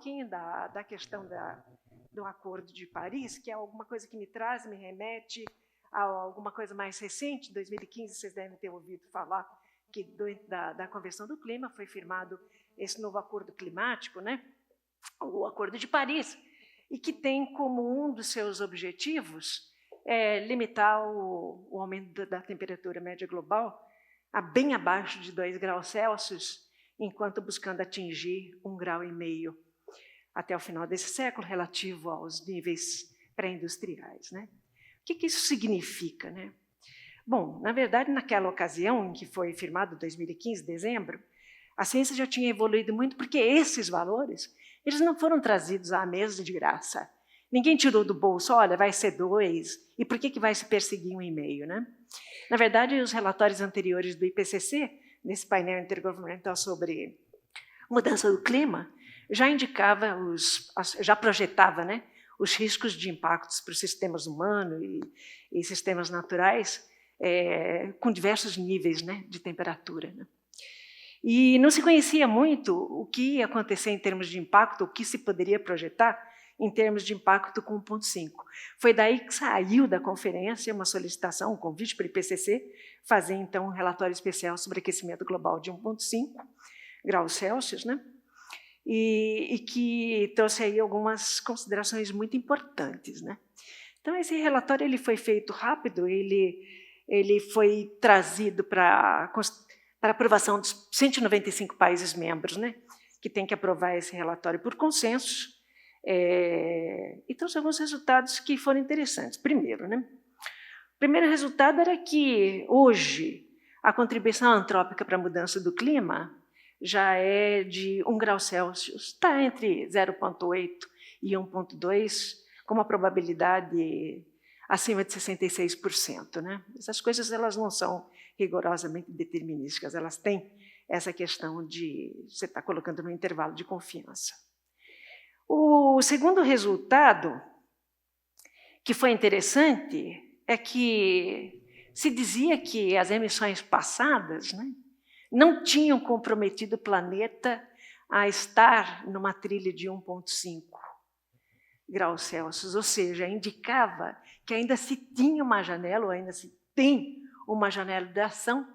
pouquinho da questão do Acordo de Paris, que é alguma coisa que me remete a alguma coisa mais recente. 2015, vocês devem ter ouvido falar que da Convenção do Clima foi firmado esse novo acordo climático, né? O Acordo de Paris, e que tem como um dos seus objetivos limitar o aumento da temperatura média global a bem abaixo de 2 graus Celsius, enquanto buscando atingir 1,5 grau até o final desse século, relativo aos níveis pré-industriais, né? O que isso significa, né? Bom, na verdade, naquela ocasião em que foi firmado, 2015, dezembro, a ciência já tinha evoluído muito, porque esses valores eles não foram trazidos à mesa de graça. Ninguém tirou do bolso, olha, vai ser 2, e por que vai se perseguir 1,5, né? Na verdade, os relatórios anteriores do IPCC, nesse painel intergovernamental sobre mudança do clima, já indicava, já projetava, né, os riscos de impactos para os sistemas humanos e sistemas naturais, com diversos níveis, né, de temperatura, né? E não se conhecia muito o que ia acontecer em termos de impacto, o que se poderia projetar em termos de impacto com 1,5. Foi daí que saiu da conferência uma solicitação, um convite para o IPCC, fazer, então, um relatório especial sobre aquecimento global de 1,5 graus Celsius, né? E que trouxe aí algumas considerações muito importantes, né? Então, esse relatório ele foi feito rápido, ele foi trazido para aprovação dos 195 países membros, né, que tem que aprovar esse relatório por consenso, e trouxe alguns resultados que foram interessantes. Primeiro, né, o primeiro resultado era que, hoje, a contribuição antrópica para a mudança do clima já é de 1 grau Celsius, está entre 0,8 e 1,2, com uma probabilidade acima de 66%. Né? Essas coisas elas não são rigorosamente determinísticas, elas têm essa questão de você estar colocando no intervalo de confiança. O segundo resultado, que foi interessante, é que se dizia que as emissões passadas, né, não tinham comprometido o planeta a estar numa trilha de 1,5 graus Celsius, ou seja, indicava que ainda se tinha uma janela, ou ainda se tem uma janela de ação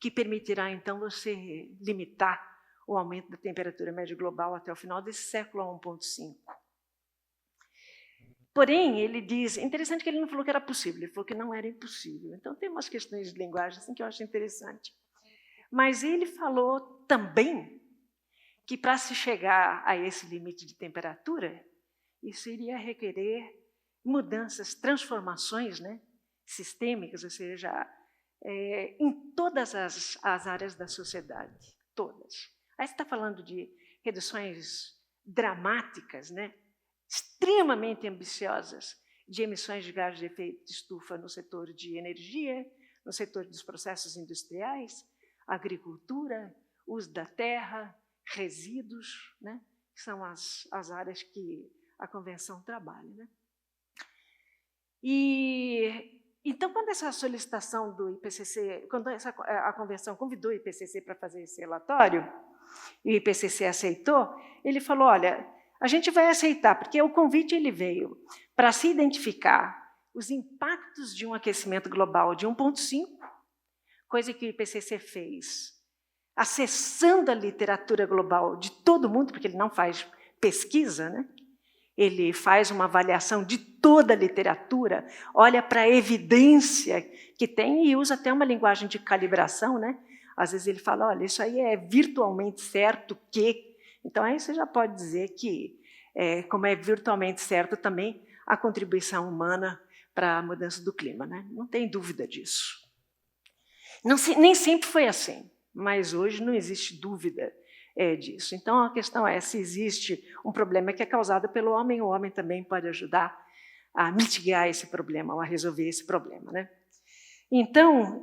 que permitirá, então, você limitar o aumento da temperatura média global até o final desse século a 1,5. Porém, ele diz, interessante que ele não falou que era possível, ele falou que não era impossível. Então, tem umas questões de linguagem assim, que eu acho interessante. Mas ele falou também que, para se chegar a esse limite de temperatura, isso iria requerer mudanças, transformações, né, sistêmicas, ou seja, em todas as áreas da sociedade, todas. Aí você está falando de reduções dramáticas, né, extremamente ambiciosas, de emissões de gases de efeito de estufa no setor de energia, no setor dos processos industriais, agricultura, uso da terra, resíduos, né, que são as áreas que a Convenção trabalha, né? Então, quando essa solicitação do IPCC, quando a Convenção convidou o IPCC para fazer esse relatório, e o IPCC aceitou, ele falou, olha, a gente vai aceitar, porque o convite ele veio para se identificar os impactos de um aquecimento global de 1,5, coisa que o IPCC fez, acessando a literatura global de todo mundo, porque ele não faz pesquisa, né? Ele faz uma avaliação de toda a literatura, olha para a evidência que tem e usa até uma linguagem de calibração, né? Às vezes ele fala, olha, isso aí é virtualmente certo que... Então, aí você já pode dizer que, como é virtualmente certo também, a contribuição humana para a mudança do clima, né? Não tem dúvida disso. Nem sempre foi assim, mas hoje não existe dúvida disso. Então, a questão é se existe um problema que é causado pelo homem, o homem também pode ajudar a mitigar esse problema, ou a resolver esse problema, né? Então,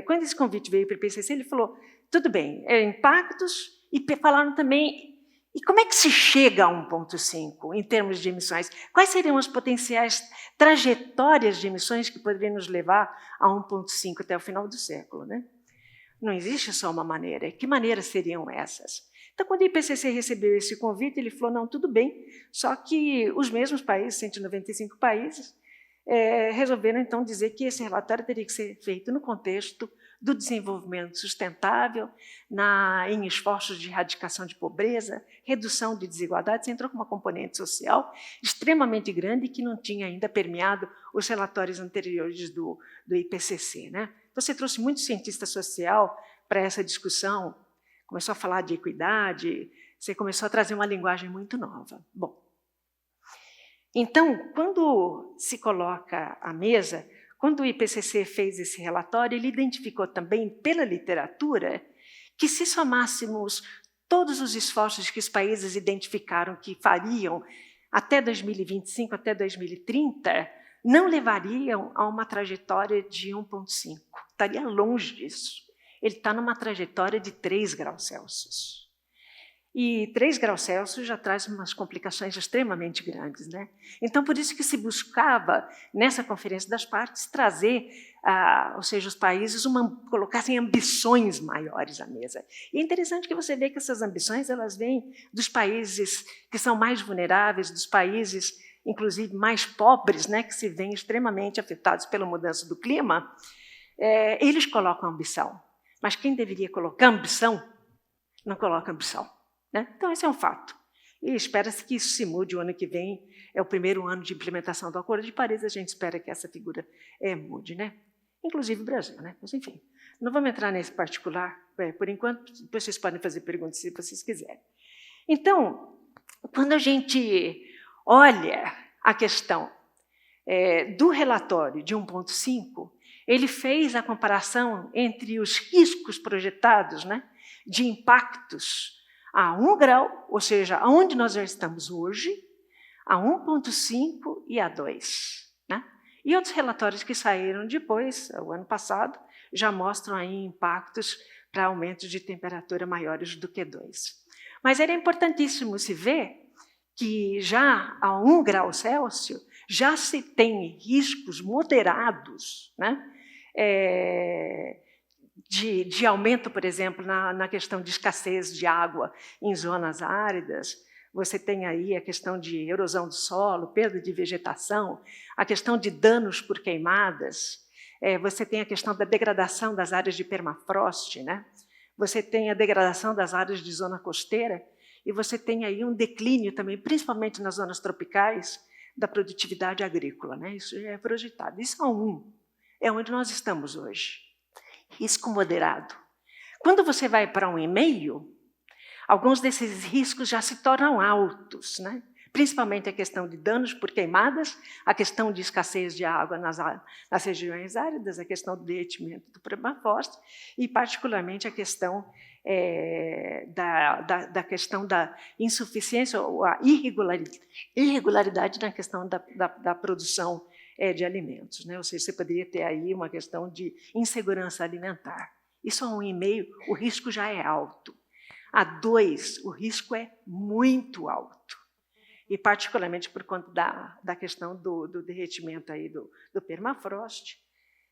quando esse convite veio para o IPCC, ele falou, tudo bem, impactos, e falaram também, e como é que se chega a 1,5 em termos de emissões? Quais seriam as potenciais trajetórias de emissões que poderiam nos levar a 1,5 até o final do século, né? Não existe só uma maneira. Que maneiras seriam essas? Então, quando o IPCC recebeu esse convite, ele falou, não, tudo bem, só que os mesmos países, 195 países, resolveram, então, dizer que esse relatório teria que ser feito no contexto do desenvolvimento sustentável, em esforços de erradicação de pobreza, redução de desigualdades. Você entrou com uma componente social extremamente grande que não tinha ainda permeado os relatórios anteriores do IPCC. Né? Você trouxe muito cientista social para essa discussão, começou a falar de equidade, você começou a trazer uma linguagem muito nova. Bom, então, quando se coloca à mesa, quando o IPCC fez esse relatório, ele identificou também, pela literatura, que se somássemos todos os esforços que os países identificaram que fariam até 2025, até 2030, não levariam a uma trajetória de 1,5. Estaria longe disso. Ele está numa trajetória de 3 graus Celsius. E 3 graus Celsius já traz umas complicações extremamente grandes. Né? Então, por isso que se buscava, nessa Conferência das Partes, trazer, ou seja, os países colocassem ambições maiores à mesa. E é interessante que você vê que essas ambições elas vêm dos países que são mais vulneráveis, dos países, inclusive, mais pobres, né, que se veem extremamente afetados pela mudança do clima. Eles colocam ambição. Mas quem deveria colocar ambição, não coloca ambição. Né? Então, esse é um fato. E espera-se que isso se mude. O ano que vem é o primeiro ano de implementação do Acordo de Paris, a gente espera que essa figura mude. Né? Inclusive o Brasil. Né? Mas, enfim, não vamos entrar nesse particular, por enquanto, depois vocês podem fazer perguntas se vocês quiserem. Então, quando a gente olha a questão do relatório de 1,5, ele fez a comparação entre os riscos projetados, né, de impactos a 1 grau, ou seja, aonde nós já estamos hoje, a 1,5 e a 2. Né? E outros relatórios que saíram depois, o ano passado, já mostram aí impactos para aumentos de temperatura maiores do que 2. Mas era importantíssimo se ver que já a 1 grau Celsius já se tem riscos moderados, né? De aumento, por exemplo, na questão de escassez de água em zonas áridas. Você tem aí a questão de erosão do solo, perda de vegetação, a questão de danos por queimadas, você tem a questão da degradação das áreas de permafrost, né? Você tem a degradação das áreas de zona costeira, e você tem aí um declínio também, principalmente nas zonas tropicais, da produtividade agrícola. Né? Isso é projetado. Isso é onde nós estamos hoje. Risco moderado. Quando você vai para 1,5, alguns desses riscos já se tornam altos, né? Principalmente a questão de danos por queimadas, a questão de escassez de água nas regiões áridas, a questão do derretimento do permafrost e, particularmente, a questão da questão da insuficiência ou a irregularidade na questão da produção de alimentos. Né? Ou seja, você poderia ter aí uma questão de insegurança alimentar. Isso a 1,5, o risco já é alto. A 2, o risco é muito alto. E particularmente por conta da questão do derretimento aí do permafrost.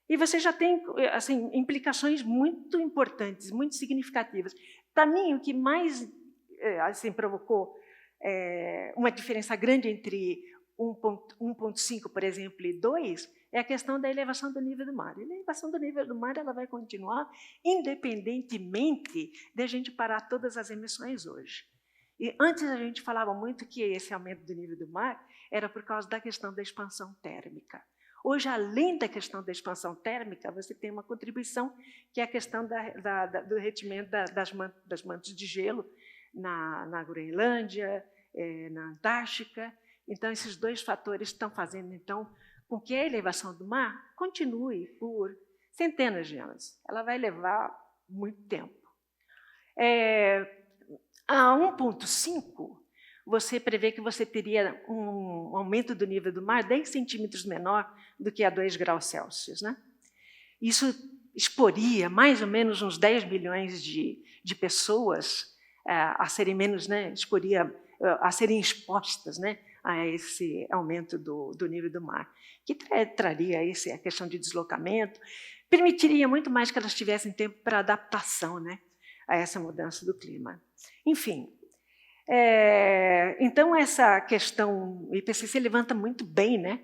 E você já tem assim, implicações muito importantes, muito significativas. Para mim, o que mais assim, provocou uma diferença grande entre 1,5, por exemplo, e 2, é a questão da elevação do nível do mar. E a elevação do nível do mar ela vai continuar independentemente de a gente parar todas as emissões hoje. E antes a gente falava muito que esse aumento do nível do mar era por causa da questão da expansão térmica. Hoje, além da questão da expansão térmica, você tem uma contribuição que é a questão do derretimento das mantas de gelo na Groenlândia, na Antártica. Então, esses 2 fatores estão fazendo, então, com que a elevação do mar continue por centenas de anos. Ela vai levar muito tempo. A 1,5, você prevê que você teria um aumento do nível do mar 10 centímetros menor do que a 2 graus Celsius. Né? Isso exporia mais ou menos uns 10 milhões de pessoas a serem menos, né, a serem expostas, né, a esse aumento do nível do mar, que traria a questão de deslocamento, permitiria muito mais que elas tivessem tempo para adaptação, né, a essa mudança do clima. Enfim, então essa questão, o IPCC levanta muito bem, né?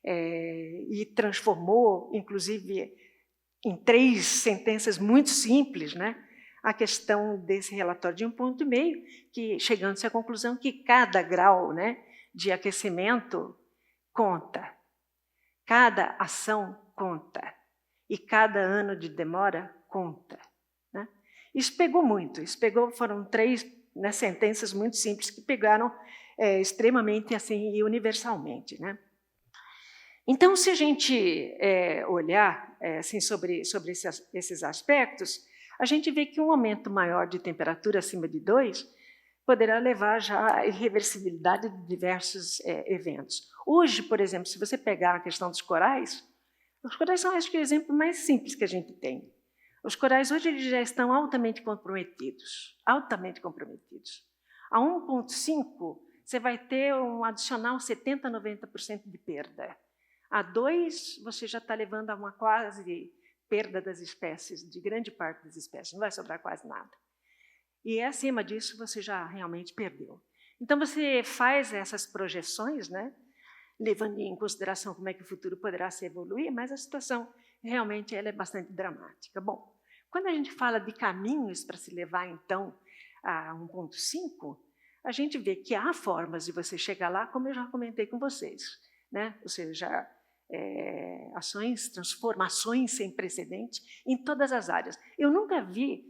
E transformou, inclusive, em 3 sentenças muito simples, né? A questão desse relatório de 1,5 ponto, que chegando-se à conclusão que cada grau, né, de aquecimento conta, cada ação conta, e cada ano de demora conta. Né? Isso pegou muito, foram 3, né, sentenças muito simples que pegaram extremamente assim, e universalmente. Né? Então, se a gente olhar assim, sobre esses aspectos, a gente vê que um aumento maior de temperatura acima de 2 poderá levar já à irreversibilidade de diversos eventos. Hoje, por exemplo, se você pegar a questão dos corais, os corais são, acho que, o exemplo mais simples que a gente tem. Os corais hoje eles já estão altamente comprometidos, altamente comprometidos. A 1,5, você vai ter um adicional 70% a 90% de perda. A 2, você já está levando a uma quase perda das espécies, de grande parte das espécies, não vai sobrar quase nada. E acima disso, você já realmente perdeu. Então, você faz essas projeções, né, levando em consideração como é que o futuro poderá se evoluir, mas a situação realmente ela é bastante dramática. Bom, quando a gente fala de caminhos para se levar, então, a 1,5, a gente vê que há formas de você chegar lá, como eu já comentei com vocês, né? Ou seja, ações, transformações sem precedente em todas as áreas. Eu nunca vi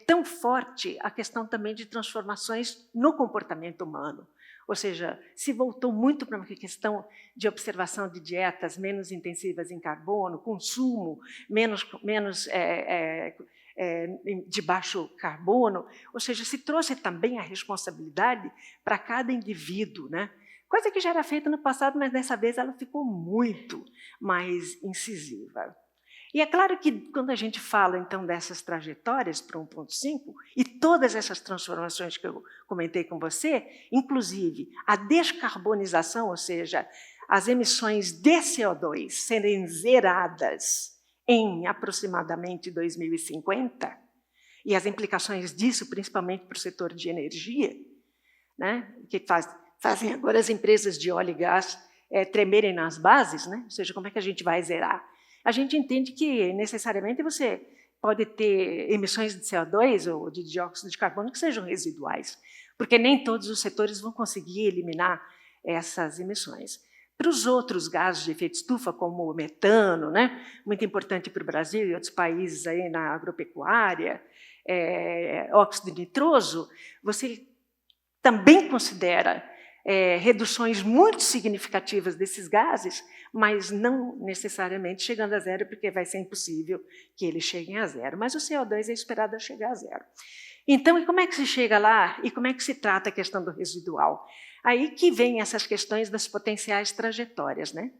tão forte a questão também de transformações no comportamento humano. Ou seja, se voltou muito para uma questão de observação de dietas menos intensivas em carbono, consumo menos de baixo carbono, ou seja, se trouxe também a responsabilidade para cada indivíduo, né? Coisa que já era feita no passado, mas dessa vez ela ficou muito mais incisiva. E é claro que quando a gente fala, então, dessas trajetórias para 1,5 e todas essas transformações que eu comentei com você, inclusive a descarbonização, ou seja, as emissões de CO2 serem zeradas em aproximadamente 2050, e as implicações disso, principalmente para o setor de energia, né, que fazem agora as empresas de óleo e gás tremerem nas bases, né, ou seja, como é que a gente vai zerar? A gente entende que, necessariamente, você pode ter emissões de CO2 ou de dióxido de carbono que sejam residuais, porque nem todos os setores vão conseguir eliminar essas emissões. Para os outros gases de efeito estufa, como o metano, né, muito importante para o Brasil e outros países aí na agropecuária, óxido nitroso, você também considera reduções muito significativas desses gases, mas não necessariamente chegando a zero, porque vai ser impossível que eles cheguem a zero. Mas o CO2 é esperado a chegar a zero. Então, e como é que se chega lá? E como é que se trata a questão do residual? Aí que vem essas questões das potenciais trajetórias, né?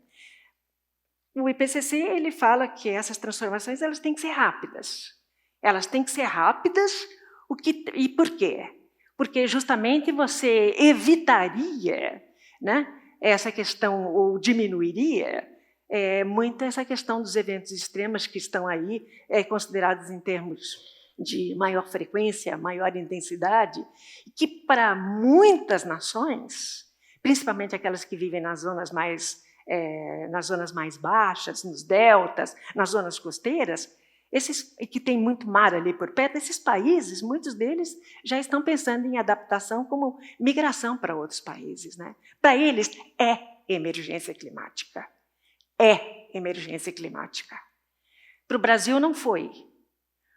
O IPCC ele fala que essas transformações elas têm que ser rápidas. Elas têm que ser rápidas. E por quê? Porque justamente você evitaria, né, essa questão, ou diminuiria muito essa questão dos eventos extremos que estão aí considerados em termos de maior frequência, maior intensidade, que para muitas nações, principalmente aquelas que vivem nas zonas mais baixas, nos deltas, nas zonas costeiras, esses que têm muito mar ali por perto, esses países, muitos deles já estão pensando em adaptação como migração para outros países. Né? Para eles, é emergência climática. É emergência climática. Para o Brasil, não foi.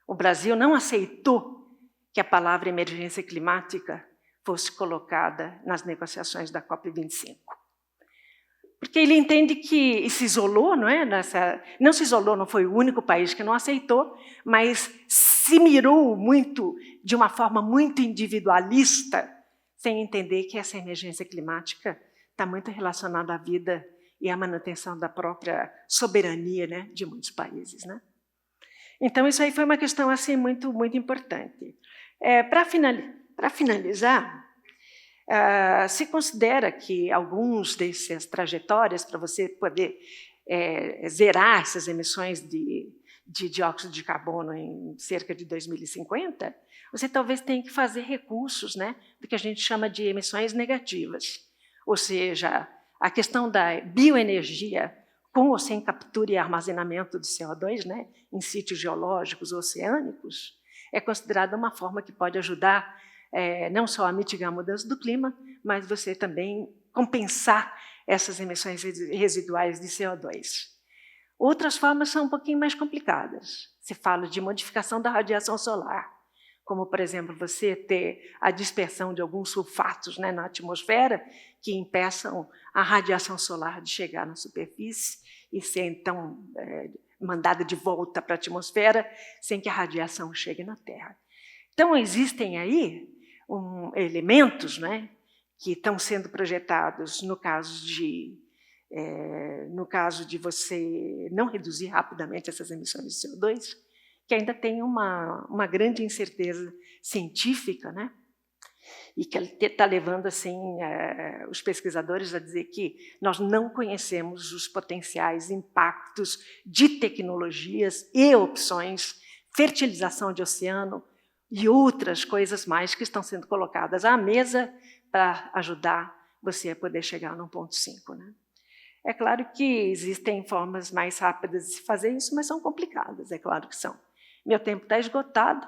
O Brasil não aceitou que a palavra emergência climática fosse colocada nas negociações da COP25. Porque ele entende que se isolou, não é? Não se isolou, não foi o único país que não aceitou, mas se mirou muito, de uma forma muito individualista, sem entender que essa emergência climática está muito relacionada à vida e à manutenção da própria soberania, né, de muitos países. Né? Então, isso aí foi uma questão assim, muito, muito importante. Para finalizar, se considera que alguns dessas trajetórias, para você poder zerar essas emissões de dióxido de carbono em cerca de 2050, você talvez tenha que fazer recursos, né, do que a gente chama de emissões negativas. Ou seja, a questão da bioenergia, com ou sem captura e armazenamento de CO2, né, em sítios geológicos oceânicos, é considerada uma forma que pode ajudar não só a mitigar a mudança do clima, mas você também compensar essas emissões residuais de CO2. Outras formas são um pouquinho mais complicadas. Se fala de modificação da radiação solar, como, por exemplo, você ter a dispersão de alguns sulfatos, né, na atmosfera que impeçam a radiação solar de chegar na superfície e ser, então, mandada de volta para a atmosfera sem que a radiação chegue na Terra. Então, existem aí elementos, né, que estão sendo projetados no caso de você não reduzir rapidamente essas emissões de CO2, que ainda tem uma grande incerteza científica, né? E que está levando assim, os pesquisadores a dizer que nós não conhecemos os potenciais impactos de tecnologias e opções, fertilização de oceano e outras coisas mais que estão sendo colocadas à mesa para ajudar você a poder chegar no 1.5, né? É claro que existem formas mais rápidas de se fazer isso, mas são complicadas, é claro que são. Meu tempo está esgotado.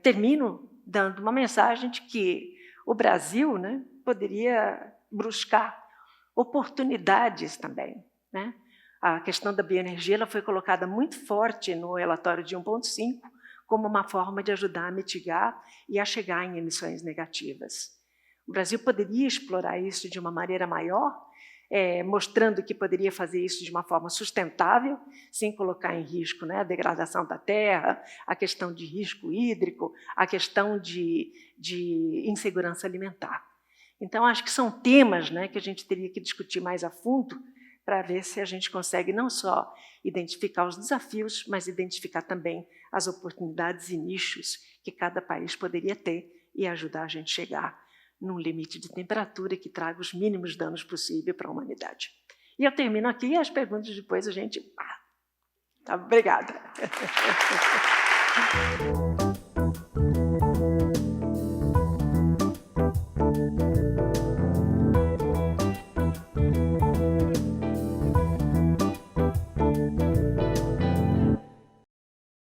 Termino dando uma mensagem de que o Brasil, né, poderia buscar oportunidades também, né? A questão da bioenergia ela foi colocada muito forte no relatório de 1.5 como uma forma de ajudar a mitigar e a chegar em emissões negativas. O Brasil poderia explorar isso de uma maneira maior, mostrando que poderia fazer isso de uma forma sustentável, sem colocar em risco, né, a degradação da terra, a questão de risco hídrico, a questão de insegurança alimentar. Então, acho que são temas, né, que a gente teria que discutir mais a fundo para ver se a gente consegue não só identificar os desafios, mas identificar também as oportunidades e nichos que cada país poderia ter e ajudar a gente a chegar num limite de temperatura que traga os mínimos danos possíveis para a humanidade. E eu termino aqui e as perguntas depois a gente... Tá, obrigada.